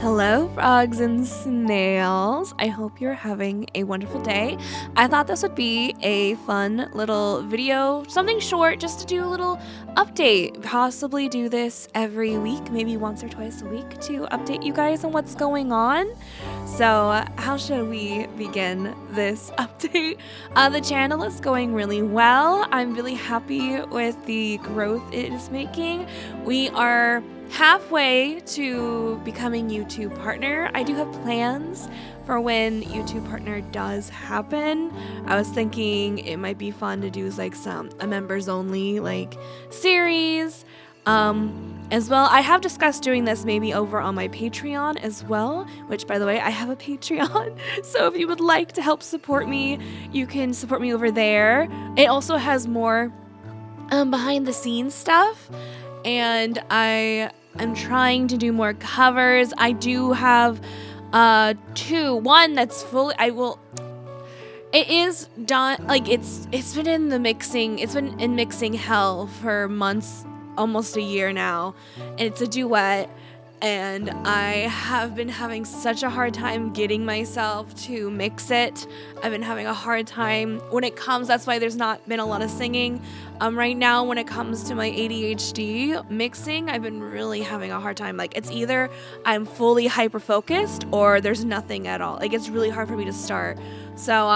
Hello, frogs and snails. I hope you're having a wonderful day. I thought this would be a fun little video, something short, just to do a little update. Possibly do this every week, maybe once or twice a week, to update you guys on what's going on. So, how should we begin this update? The channel is going really well. I'm really happy with the growth it is making. We are halfway to becoming YouTube partner. I do have plans for when YouTube partner does happen. I was thinking it might be fun to do like a members only like series as well. I have discussed doing this maybe over on my Patreon as well, which by the way, I have a Patreon. So if you would like to help support me, you can support me over there. It also has more behind the scenes stuff, and I'm trying to do more covers. I do have one that's fully it is done, like it's been in the mixing, it's been in mixing hell for months, almost a year now, and it's a duet, and I have been having such a hard time getting myself to mix it. I've been having a hard time when it comes, that's why there's not been a lot of singing. Right now, when it comes to my ADHD mixing, I've been really having a hard time. Like, it's either I'm fully hyper-focused or there's nothing at all. Like, it's really hard for me to start. So,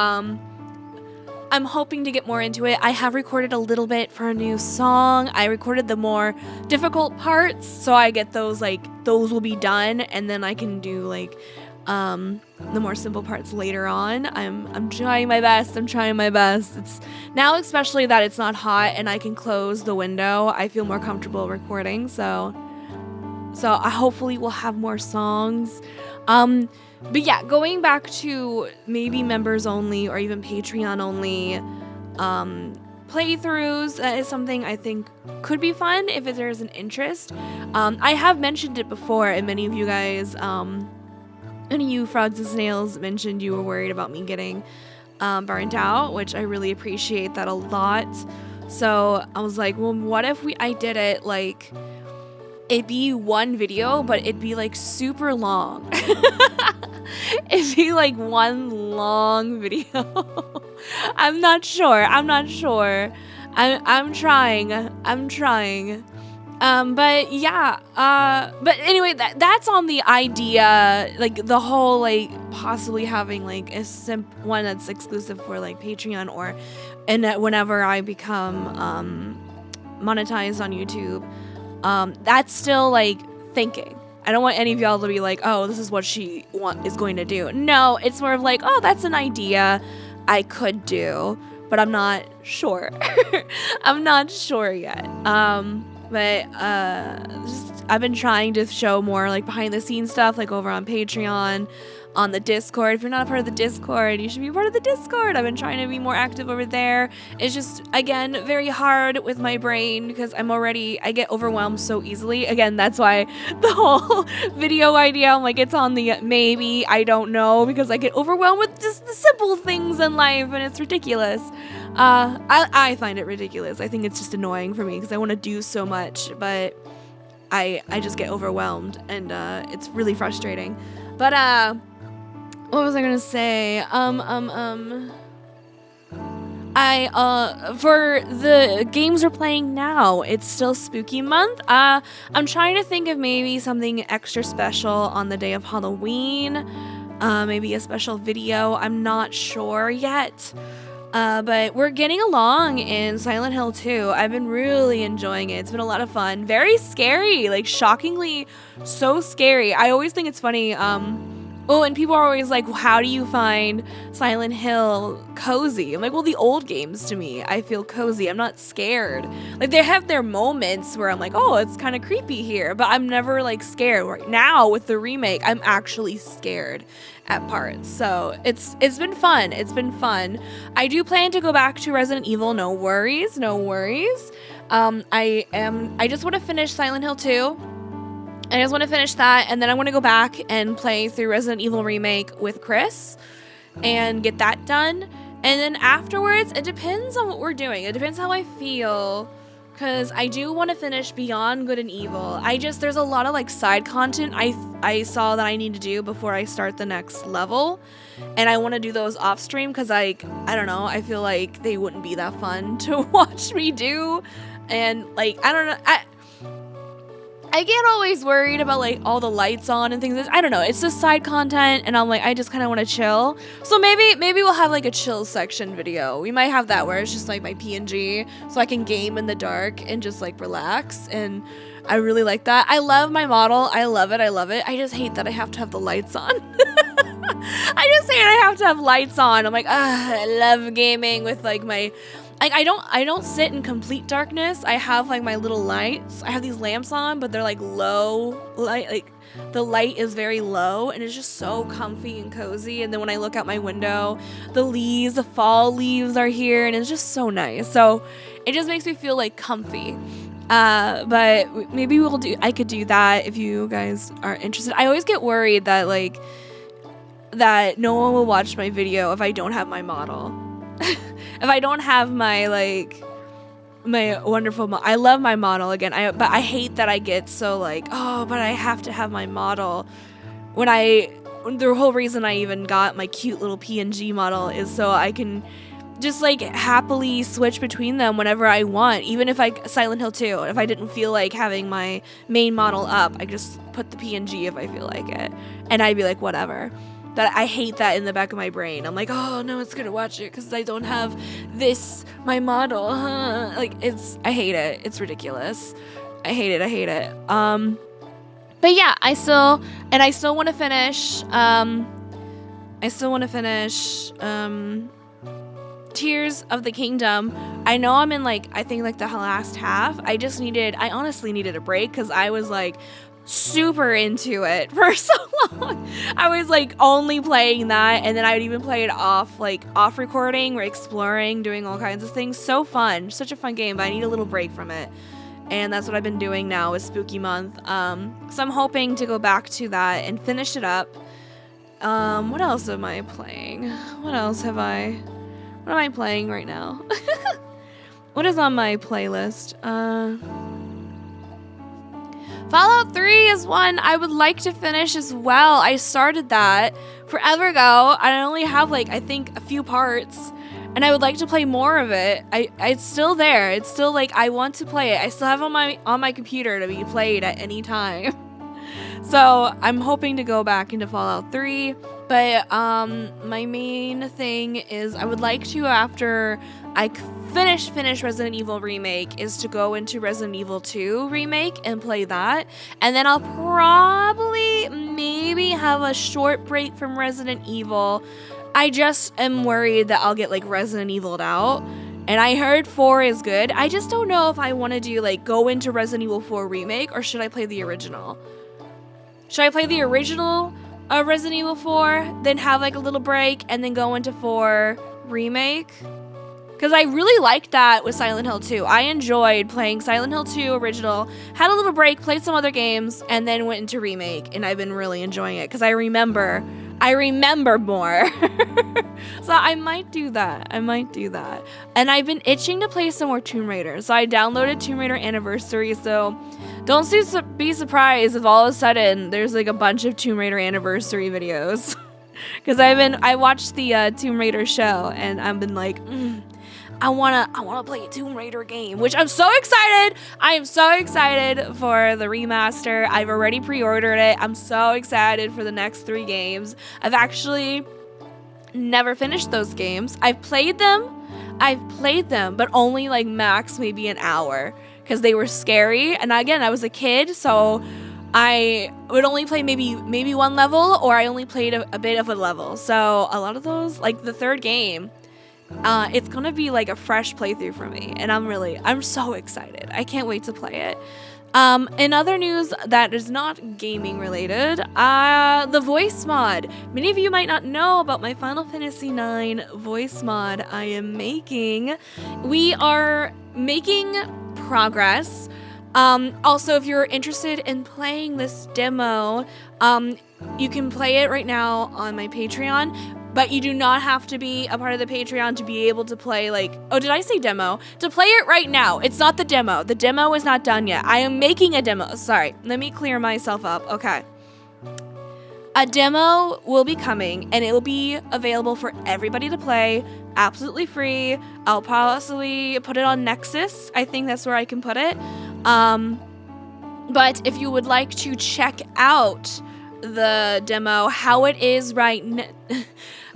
I'm hoping to get more into it. I have recorded a little bit for a new song. I recorded the more difficult parts, so I get those, like, those will be done, and then I can do, like, the more simple parts later on. I'm trying my best. It's now, especially that it's not hot and I can close the window, I feel more comfortable recording, so I hopefully will have more songs. But yeah, going back to maybe members only or even Patreon only playthroughs, that is something I think could be fun if there's an interest. I have mentioned it before, and many of you guys, any of you frogs and snails mentioned you were worried about me getting burnt out, which I really appreciate that a lot. So I was like, well, what if I did it like it'd be one video, but it'd be like super long. It'd be like one long video. I'm not sure. I'm trying. But yeah, but anyway, that's on the idea, like the whole, like possibly having like a one that's exclusive for like Patreon, or and whenever I become monetized on YouTube. That's still like thinking. I don't want any of y'all to be like, oh, this is what she is going to do. No, it's more of like, oh, that's an idea I could do, but I'm not sure. I'm not sure yet. But I've been trying to show more like behind the scenes stuff, like over on Patreon, on the Discord. If you're not a part of the Discord, you should be a part of the Discord. I've been trying to be more active over there. It's just, again, very hard with my brain because I get overwhelmed so easily. Again, that's why the whole video idea, I'm like, it's on the maybe, I don't know, because I get overwhelmed with just the simple things in life, and it's ridiculous. I find it ridiculous. I think it's just annoying for me because I want to do so much, but I just get overwhelmed, and it's really frustrating. But what was I gonna say? For the games we're playing now, it's still spooky month. I'm trying to think of maybe something extra special on the day of Halloween. Maybe a special video. I'm not sure yet. But we're getting along in Silent Hill 2. I've been really enjoying it. It's been a lot of fun. Very scary, like shockingly so scary. I always think it's funny. And people are always like, well, how do you find Silent Hill cozy? I'm like, well, the old games to me, I feel cozy. I'm not scared. Like, they have their moments where I'm like, oh, it's kind of creepy here, but I'm never like scared. Right now with the remake, I'm actually scared at parts. So it's been fun. It's been fun. I do plan to go back to Resident Evil. No worries. I just want to finish Silent Hill 2. I just want to finish that, and then I want to go back and play through Resident Evil Remake with Chris and get that done. And then afterwards, it depends on what we're doing. It depends how I feel. because I do want to finish Beyond Good and Evil. There's a lot of like side content I saw that I need to do before I start the next level, and I want to do those off stream because I don't know, I feel like they wouldn't be that fun to watch me do, and like I don't know, I get always worried about like all the lights on and things. I don't know. It's just side content, and I'm like, I just kind of want to chill. So maybe we'll have like a chill section video. We might have that where it's just like my PNG, so I can game in the dark and just like relax. And I really like that. I love my model. I love it. I love it. I just hate that I have to have the lights on. I just hate I have to have lights on. I'm like, I love gaming with like my. Like I don't sit in complete darkness. I have like my little lights. I have these lamps on, but they're like low light. Like the light is very low, and it's just so comfy and cozy. And then when I look out my window, the fall leaves are here, and it's just so nice. So it just makes me feel like comfy. But maybe I could do that if you guys are interested. I always get worried that that no one will watch my video if I don't have my model. If I don't have my wonderful I love my model again. But I hate that I get so like, oh, but I have to have my model. The whole reason I even got my cute little PNG model is so I can just like happily switch between them whenever I want. Even if Silent Hill 2, if I didn't feel like having my main model up, I just put the PNG if I feel like it, and I'd be like, whatever. That I hate that in the back of my brain. I'm like, oh, no one's gonna watch it because I don't have my model. Like I hate it. It's ridiculous. I hate it. But yeah, I still want to finish. Tears of the Kingdom. I know I'm in I think the last half. I honestly needed a break because I was like super into it for so long. I was like only playing that, and then I would even play it off recording or exploring, doing all kinds of things. So fun, such a fun game, but I need a little break from it, and that's what I've been doing now with Spooky Month. So I'm hoping to go back to that and finish it up. What else am I playing? What am I playing right now? What is on my playlist? Fallout 3 is one I would like to finish as well. I started that forever ago. I only have I think a few parts, and I would like to play more of it. It's still there. It's still I want to play it. I still have it on my computer to be played at any time. So I'm hoping to go back into Fallout 3. But my main thing is I would like to, after I finish Resident Evil Remake, is to go into Resident Evil 2 Remake and play that. And then I'll probably maybe have a short break from Resident Evil. I just am worried that I'll get Resident Evil'd out. And I heard 4 is good. I just don't know if I want to do go into Resident Evil 4 Remake, or should I play the original? Should I play the original Resident Evil 4, then have a little break, and then go into 4 Remake? Because I really liked that with Silent Hill 2. I enjoyed playing Silent Hill 2 original, had a little break, played some other games, and then went into Remake, and I've been really enjoying it because I remember more. So I might do that. And I've been itching to play some more Tomb Raider. So I downloaded Tomb Raider Anniversary, so don't be surprised if all of a sudden there's a bunch of Tomb Raider Anniversary videos. Because I watched the Tomb Raider show, and I've been I wanna play a Tomb Raider game, which I'm so excited. I am so excited for the remaster. I've already pre-ordered it. I'm so excited for the next 3 games. I've actually never finished those games. I've played them, but only max maybe an hour because they were scary. And again, I was a kid, so I would only play maybe one level, or I only played a bit of a level. So a lot of those, the 3rd game, it's gonna be a fresh playthrough for me, and I'm so excited. I can't wait to play it. In other news that is not gaming related, the voice mod. Many of you might not know about my Final Fantasy IX voice mod I am making. We are making progress. Also, if you're interested in playing this demo, you can play it right now on my Patreon. but you do not have to be a part of the Patreon to be able to play, like, oh, did I say demo? To play it right now. It's not the demo. The demo is not done yet. I am making a demo. Sorry, let me clear myself up. Okay. A demo will be coming, and it will be available for everybody to play, absolutely free. I'll possibly put it on Nexus. I think that's where I can put it. But if you would like to check out the demo, how it is right now,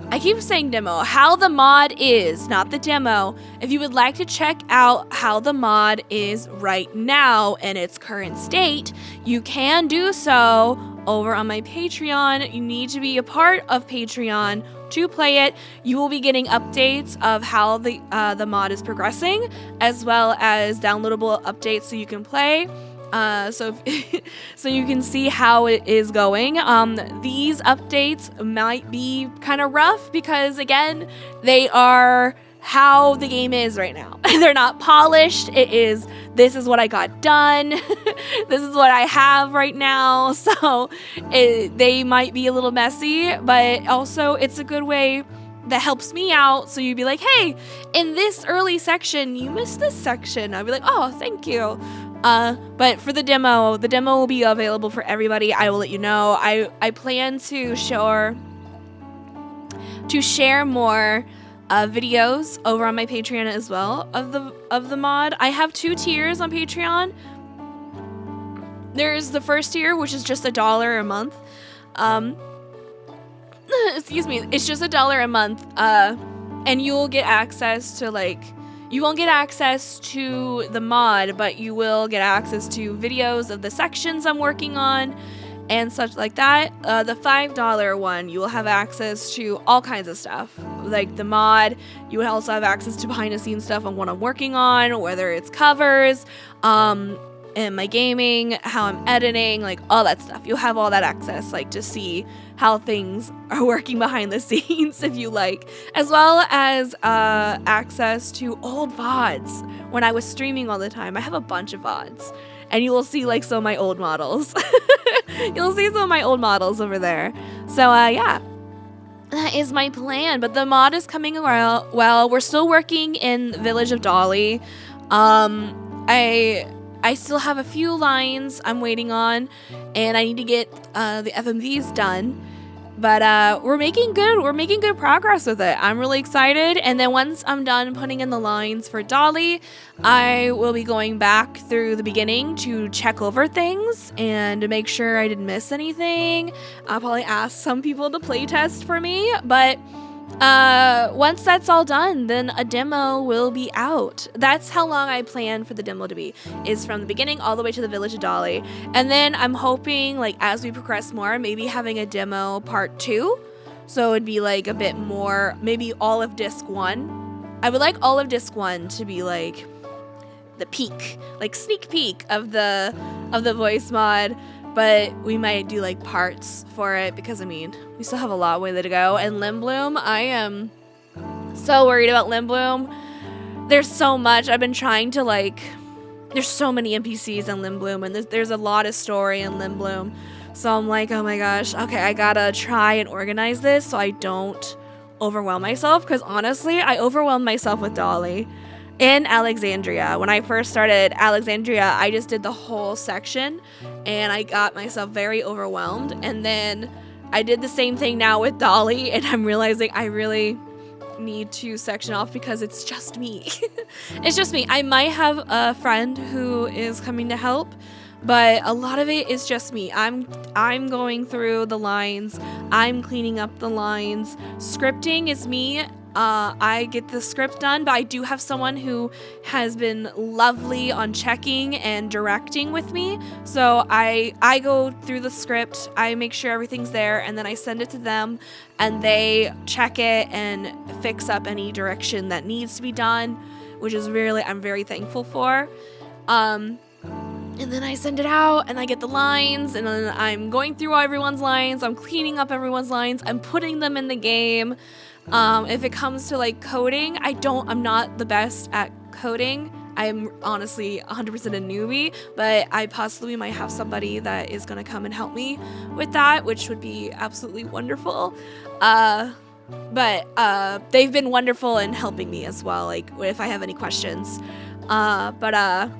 I keep saying demo, how the mod is, not the demo. If you would like to check out how the mod is right now in its current state, you can do so over on my Patreon. You need to be a part of Patreon to play it. You will be getting updates of how the mod is progressing, as well as downloadable updates so you can play. So you can see how it is going. These updates might be kind of rough because, again, they are how the game is right now. They're not polished. This is what I got done. This is what I have right now. So they might be a little messy, but also it's a good way that helps me out. So you'd be like, hey, in this early section, you missed this section. I'd be like, oh, thank you. But for the demo will be available for everybody. I will let you know. I plan to share more videos over on my Patreon as well of the mod. I have 2 tiers on Patreon. There's the first tier, which is just $1 a month. Excuse me, it's just $1 a month. And you'll get access to, like, you won't get access to the mod, but you will get access to videos of the sections I'm working on and such like that. The $5 one, you will have access to all kinds of stuff. Like the mod, you would also have access to behind the scenes stuff on what I'm working on, whether it's covers, and my gaming, how I'm editing, like all that stuff. You'll have all that access, like to see how things are working behind the scenes if you like, as well as access to old VODs when I was streaming all the time. I have a bunch of VODs, and you will see like some of my old models. You'll see some of my old models over there. So yeah, that is my plan. But the mod is coming around. Well, we're still working in Village of Dali. I still have a few lines I'm waiting on, and I need to get the FMVs done. But we're making good progress with it. I'm really excited. And then once I'm done putting in the lines for Dali, I will be going back through the beginning to check over things and to make sure I didn't miss anything. I'll probably ask some people to playtest for me, but once that's all done, then a demo will be out. That's how long I plan for the demo to be, is from the beginning all the way to the Village of Dali. And then I'm hoping, like, as we progress more, maybe having a demo part 2. So it'd be like a bit more, maybe all of disc 1. I would like all of disc 1 to be like the peak, like sneak peek of the voice mod. But we might do like parts for it because, I mean, we still have a lot way to go. And Lindblum, I am so worried about Lindblum. There's so much. I've been trying to, like, there's so many NPCs in Lindblum, and there's a lot of story in Lindblum. So I'm like, oh my gosh, okay, I gotta try and organize this so I don't overwhelm myself. Because honestly, I overwhelmed myself with Dali. In Alexandria, when I first started Alexandria, I just did the whole section and I got myself very overwhelmed. And then I did the same thing now with Dali, and I'm realizing I really need to section off because it's just me. It's just me. I might have a friend who is coming to help, but a lot of it is just me. I'm going through the lines. I'm cleaning up the lines. Scripting is me. I get the script done, but I do have someone who has been lovely on checking and directing with me. So I go through the script, I make sure everything's there, and then I send it to them, and they check it and fix up any direction that needs to be done, which is really, I'm very thankful for. And then I send it out, and I get the lines, and then I'm going through everyone's lines, I'm cleaning up everyone's lines, I'm putting them in the game. If it comes to like coding, I'm not the best at coding. I'm honestly 100% a newbie, but I possibly might have somebody that is going to come and help me with that, which would be absolutely wonderful. But they've been wonderful in helping me as well, like if I have any questions. But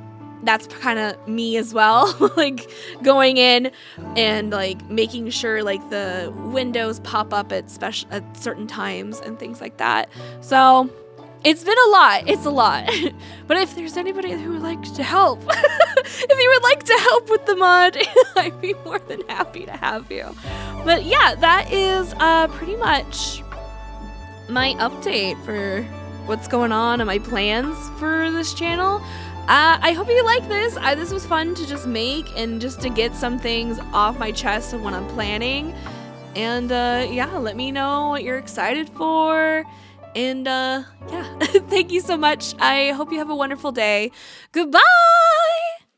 that's kind of me as well, like going in and like making sure like the windows pop up at certain times and things like that. So it's been a lot. It's a lot. But if there's anybody who would like to help, if you would like to help with the mod, I'd be more than happy to have you. But yeah, that is pretty much my update for what's going on and my plans for this channel. I hope you like this. This was fun to just make and just to get some things off my chest of what I'm planning. And yeah, let me know what you're excited for. And yeah, thank you so much. I hope you have a wonderful day. Goodbye!